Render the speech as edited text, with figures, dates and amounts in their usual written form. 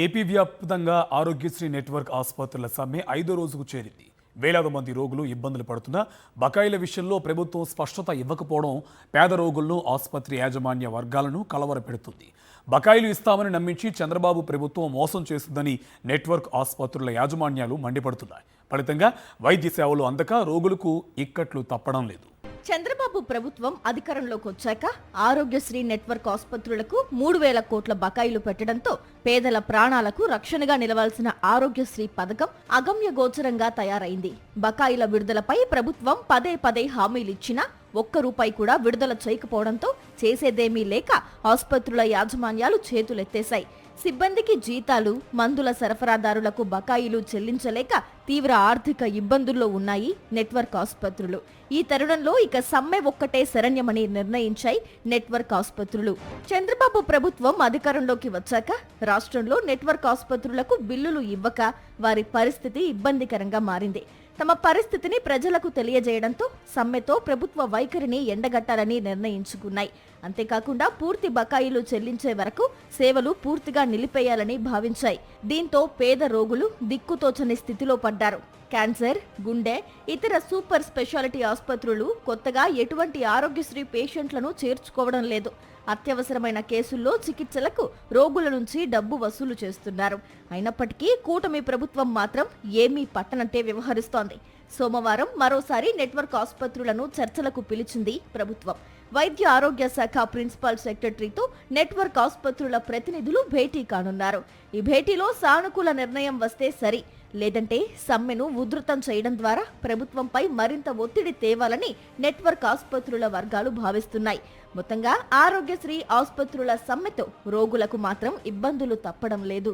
AP వ్యాప్తంగా Aarogyasri network ఆసుపత్రుల సమ్మె 5వ రోజుకు చేరింది. వేలాది మంది రోగులు ఇబ్బందులు పడుతున్నా బకాయిల విషయంలో ప్రభుత్వం స్పష్టత ఇవ్వకపోవడం పేద రోగులను, ఆసుపత్రి యాజమాన్య వర్గాలను కలవరపెడుతుంది. బకాయిలు ఇస్తామని నమ్మించి చంద్రబాబు ప్రభుత్వం మోసం చేస్తుందని నెట్వర్క్ ఆసుపత్రుల యాజమాన్యాలు మండిపడుతున్నాయి. ఫలితంగా వైద్య సేవలు అందక రోగులకు ఇక్కట్లు తప్పడం లేదు. చంద్రబాబు ప్రభుత్వం అధికారంలోకి వచ్చాక ఆరోగ్యశ్రీ నెట్వర్క్ ఆసుపత్రులకు 3,000 కోట్ల బకాయిలు పెట్టడంతో పేదల ప్రాణాలకు రక్షణగా నిలవాల్సిన ఆరోగ్యశ్రీ పథకం అగమ్య గోచరంగా తయారైంది. బకాయిల విడుదలపై ప్రభుత్వం పదే పదే హామీలిచ్చినా ఒక్క రూపాయి కూడా విడుదల చేయకపోవడంతో చేసేదేమీ లేక ఆసుపత్రుల యాజమాన్యాలు చేతులెత్తేశాయి. సిబ్బందికి జీతాలు, మందుల సరఫరాదారులకు బకాయిలు చెల్లించలేక తీవ్ర ఆర్థిక ఇబ్బందుల్లో ఉన్నాయి నెట్వర్క్ ఆసుపత్రులు. ఈ తరుణంలో ఇక సమ్మె ఒక్కటే శరణ్యమని నిర్ణయించాయి నెట్వర్క్ ఆసుపత్రులు. చంద్రబాబు ప్రభుత్వం అధికారంలోకి వచ్చాక రాష్ట్రంలో నెట్వర్క్ ఆసుపత్రులకు బిల్లులు ఇవ్వక వారి పరిస్థితి ఇబ్బందికరంగా మారింది. తమ పరిస్థితిని ప్రజలకు తెలియజేయడంతో సమ్మెతో ప్రభుత్వ వైఖరిని ఎండగట్టాలని నిర్ణయించుకున్నాయి. అంతేకాకుండా పూర్తి బకాయిలు చెల్లించే వరకు సేవలు పూర్తిగా నిలిపేయాలని భావించాయి. దీంతో పేద రోగులు దిక్కుతోచని స్థితిలో పడ్డారు. క్యాన్సర్, గుండె, ఇతర సూపర్ స్పెషాలిటీ ఆసుపత్రులు కొత్తగా ఎటువంటి ఆరోగ్యశ్రీ పేషెంట్లను చేర్చుకోవడం లేదు. అత్యవసరమైన కేసుల్లో చికిత్సలకు రోగుల నుంచి డబ్బు వసూలు చేస్తున్నారు. అయినప్పటికీ కూటమి ప్రభుత్వం మాత్రం ఏమీ పట్టనంటే వ్యవహరిస్తోంది. సోమవారం మరోసారి నెట్వర్క్ ఆసుపత్రులను చర్చలకు పిలిచింది ప్రభుత్వం. వైద్య ఆరోగ్య శాఖ ప్రిన్సిపల్ సెక్రటరీతో నెట్వర్క్ ఆసుపత్రుల ప్రతినిధులు భేటీ కానున్నారు. ఈ భేటీలో సానుకూల నిర్ణయం వస్తే సరి, లేదంటే సమ్మెను ఉధృతం చేయడం ద్వారా ప్రభుత్వంపై మరింత ఒత్తిడి తేవాలని నెట్వర్క్ ఆసుపత్రుల వర్గాలు భావిస్తున్నాయి. మొత్తంగా ఆరోగ్యశ్రీ ఆసుపత్రుల సమ్మెతో రోగులకు మాత్రం ఇబ్బందులు తప్పడం లేదు.